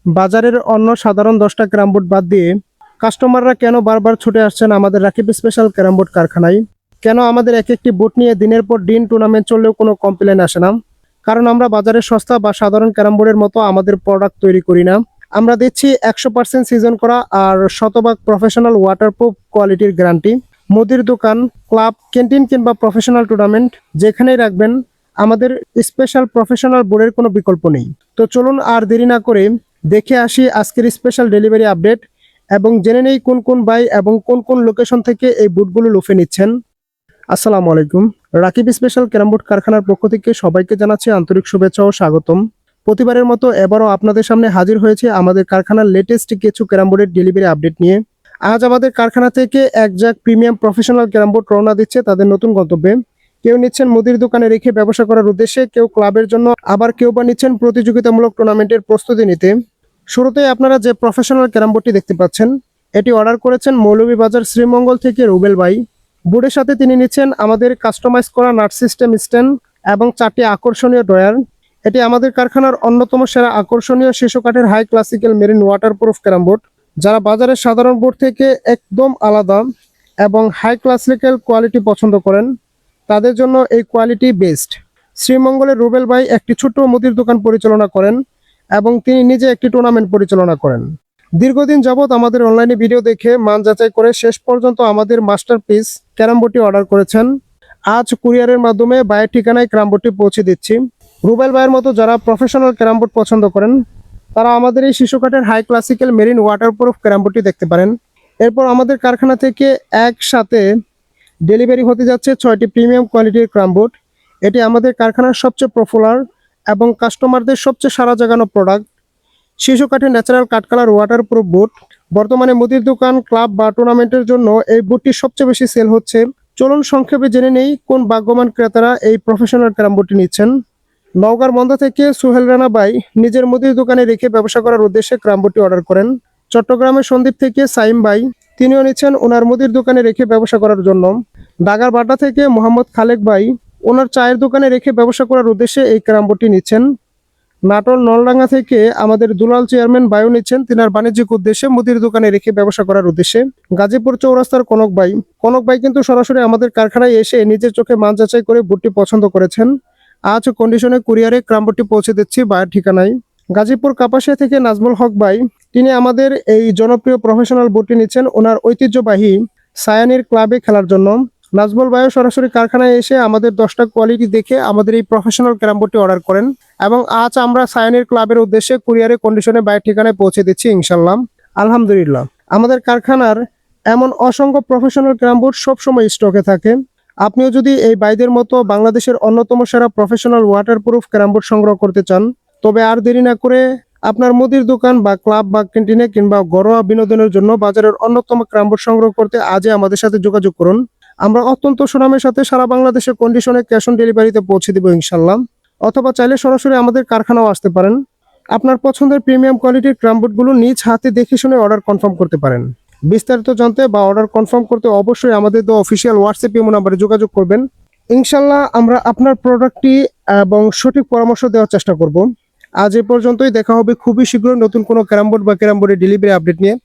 বাজারের অন্য সাধারণ 10টা ক্যারাম বোর্ড বাদ দিয়ে কাস্টমাররা কেন বারবার ছুটে আসছেন আমাদের রাকিব স্পেশাল ক্যারাম বোর্ড কারখানায়? কেন আমাদের এক একটি বোর্ড নিয়ে দিনের পর দিন টুর্নামেন্ট চললেও কোনো কমপ্লেন আসে না? কারণ আমরা বাজারের সস্তা বা সাধারণ ক্যারাম বোর্ডের মতো আমাদের প্রোডাক্ট তৈরি করি না। আমরা দিচ্ছি 100% সিজন করা আর শতভাগ প্রফেশনাল ওয়াটারপ্রুফ কোয়ালিটির গ্যারান্টি। মুদির দোকান, ক্লাব, ক্যান্টিন কিংবা প্রফেশনাল টুর্নামেন্ট যেখানেই রাখবেন, আমাদের স্পেশাল প্রফেশনাল বোর্ডের কোনো বিকল্প নেই। তো চলুন আর দেরি না করে দেখে আসি আজকের স্পেশাল ডেলিভারি আপডেট এবং জেনে নেই কোন কোন ভাই এবং কোন কোন লোকেশন থেকে এই বুটগুলো লুফে নিচ্ছেন। আসসালামু আলাইকুম। রাকিব স্পেশাল ক্যারাম বোর্ড কারখানার পক্ষ থেকে সবাইকে জানাচ্ছি আন্তরিক শুভেচ্ছা ও স্বাগতম। প্রতিবারের মতো এবারও আপনাদের সামনে হাজির হয়েছে আমাদের কারখানার লেটেস্ট কিছু ক্যারাম বোর্ডের ডেলিভারি আপডেট নিয়ে। আজ আমাদের কারখানা থেকে একজাক প্রিমিয়াম প্রফেশনাল ক্যারাম বোর্ড রওনা দিচ্ছে তাদের নতুন গন্তব্যে। কেউ নিচ্ছেন মুদির দোকানে রেখে ব্যবসা করার উদ্দেশ্যে, কেউ ক্লাবের জন্য, আবার কেউ বা নিচ্ছেন প্রতিযোগিতামূলক টুর্নামেন্টের প্রস্তুতি নিতে। শুরুতেই আপনারা যে প্রফেশনাল ক্যারাম বোর্ডটি দেখতে পাচ্ছেন, এটি অর্ডার করেছেন মৌলভীবাজার শ্রীমঙ্গল থেকে রুবেল ভাই। বোর্ডের সাথে তিনি নিচ্ছেন আমাদের কাস্টমাইজ করা নাট সিস্টেম স্ট্যান্ড এবং 4টি আকর্ষণীয় ড্রয়ার। এটি আমাদের কারখানার অন্যতম সেরা আকর্ষণীয় শিশু কাঠের high classical marine waterproof carrom board. যারা বাজারের সাধারণ বোর্ড থেকে একদম আলাদা এবং হাই ক্লাসিক্যাল কোয়ালিটি পছন্দ করেন, তাদের জন্য এই কোয়ালিটি বেস্ট। শ্রীমঙ্গলের রুবেল ভাই একটি ছোট্ট মুদির দোকান পরিচালনা করেন এবং তিনি নিজে একটি টুর্নামেন্ট পরিচালনা করেন। দীর্ঘদিন যাবৎ আমাদের অনলাইনে ভিডিও দেখে মান যাচাই করে শেষ পর্যন্ত আমাদের মাস্টারপিস ক্যারাম বোর্ডটি অর্ডার করেছেন। আজ কুরিয়ারের মাধ্যমে ভাইয়ের ঠিকানায় ক্যারাম বোর্ডটি পৌঁছে দিচ্ছি। রুবেল ভাইয়ের মতো যারা প্রফেশনাল ক্যারাম বোর্ড পছন্দ করেন, তারা আমাদের এই শিশু কাঠের high classical marine waterproof carrom বোর্ডটি দেখতে পারেন। এরপর আমাদের কারখানা থেকে একসাথে ডেলিভারি হতে যাচ্ছে 6টি প্রিমিয়াম কোয়ালিটির ক্যারাম বোর্ড। এটি আমাদের কারখানার সবচেয়ে পপুলার এবং কাস্টমারদের সবচেয়ে সাড়া জাগানো প্রোডাক্ট। শিশু কাঠের ন্যাচারাল কাঠকালার ওয়াটারপ্রুফ বোর্ড। বর্তমানে মুদির দোকান, ক্লাব বা টুর্নামেন্টের জন্য এই বোর্ডটি সবচেয়ে বেশি সেল হচ্ছে। চলুন সংক্ষেপে জেনে নেই কোন ভাগ্যবান ক্রেতারা এই প্রফেশনাল ক্যারাম বোর্ডটি নিচ্ছেন। নওগাঁর মন্দা থেকে সুহেল রানা ভাই নিজের মুদির দোকানে রেখে ব্যবসা করার উদ্দেশ্যে ক্যারাম বোর্ডটি অর্ডার করেন। চট্টগ্রামের সন্দ্বীপ থেকে সাইম ভাই, তিনিও নিচ্ছেন ওনার মুদির দোকানে রেখে ব্যবসা করার জন্য। ডাগার বাড্ডা থেকে মোহাম্মদ খালেক ভাই ওনার চায়ের দোকানে রেখে ব্যবসা করার উদ্দেশ্যে এই ক্যারাম বোর্ডটি নিচ্ছেন। নাটোর নলডাঙ্গা থেকে আমাদের দুলাল চেয়ারম্যান ভাইও নিচ্ছেন তিনার বাণিজ্যিক উদ্দেশ্যে মুদির দোকানে রেখে ব্যবসা করার উদ্দেশ্যে। গাজীপুর চৌরাস্তার কনক ভাই কিন্তু সরাসরি আমাদের কারখানায় এসে নিজের চোখে মান যাচাই করে বোর্ডটি পছন্দ করেছেন। আজ কন্ডিশনে কুরিয়ারে ক্যারাম বোর্ডটি পৌঁছে দিচ্ছি ভাইয়ের ঠিকানায়। গাজীপুর কাপাসিয়া থেকে নাজমুল হক ভাই, তিনি আমাদের এই জনপ্রিয় প্রফেশনাল বোর্ডটি নিচ্ছেন ওনার ঐতিহ্যবাহী সায়ানির ক্লাবে খেলার জন্য। নাজমুল ভাইও সরাসরি কারখানায় এসে আমাদের 10টা কোয়ালিটি দেখে আমাদের এই প্রফেশনাল ক্যারাম বোর্ডটি অর্ডার করেন এবং আজ আমরা সায়ানির ক্লাবের উদ্দেশ্যে কুরিয়ারে কন্ডিশনে ভাইয়ের ঠিকানায় পৌঁছে দিচ্ছি ইনশাল্লাহ। আলহামদুলিল্লাহ, আমাদের কারখানার এমন অসংখ্য প্রফেশনাল ক্যারাম বোর্ড সবসময় স্টকে থাকে। আপনিও যদি এই ভাইদের মতো বাংলাদেশের অন্যতম সেরা প্রফেশনাল ওয়াটারপ্রুফ ক্যারাম বোর্ড সংগ্রহ করতে চান, তবে আর দেরি না করে আপনার মুদির দোকান বা ক্লাব বা ক্যান্টিনে কিংবা ঘরোয়া বিনোদনের জন্য বাজারের অন্যতম ক্যারাম বোর্ড সংগ্রহ করতে আজই আমাদের সাথে যোগাযোগ করুন। আমরা অত্যন্ত সুনামের সাথে সারা বাংলাদেশের কন্ডিশনে ক্যাশ অন ডেলিভারিতে পৌঁছে দিব ইনশাল্লাহ। অথবা চাইলে সরাসরি আমাদের কারখানাও আসতে পারেন। আপনার পছন্দের প্রিমিয়াম কোয়ালিটির ক্যারাম বোর্ডগুলো নিজ হাতে দেখে শুনে অর্ডার কনফার্ম করতে পারেন। বিস্তারিত জানতে বা অর্ডার কনফার্ম করতে অবশ্যই আমাদের অফিসিয়াল হোয়াটসঅ্যাপ ইমো নাম্বারে যোগাযোগ করবেন। ইনশাল্লাহ আমরা আপনার প্রোডাক্টটি এবং সঠিক পরামর্শ দেওয়ার চেষ্টা করব। আজ এ পর্যন্তই, দেখা হবে খুবই শীঘ্রই নতুন কোনো ক্যারাম বোর্ড বা ক্যারাম বোর্ডের ডেলিভারি আপডেট নিয়ে।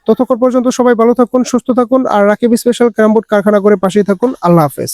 ততক্ষণ পর্যন্ত সবাই ভালো থাকুন, সুস্থ থাকুন আর রাকিব স্পেশাল ক্যারাম বোর্ড কারখানা করে পাশেই থাকুন। আল্লাহ হাফেজ।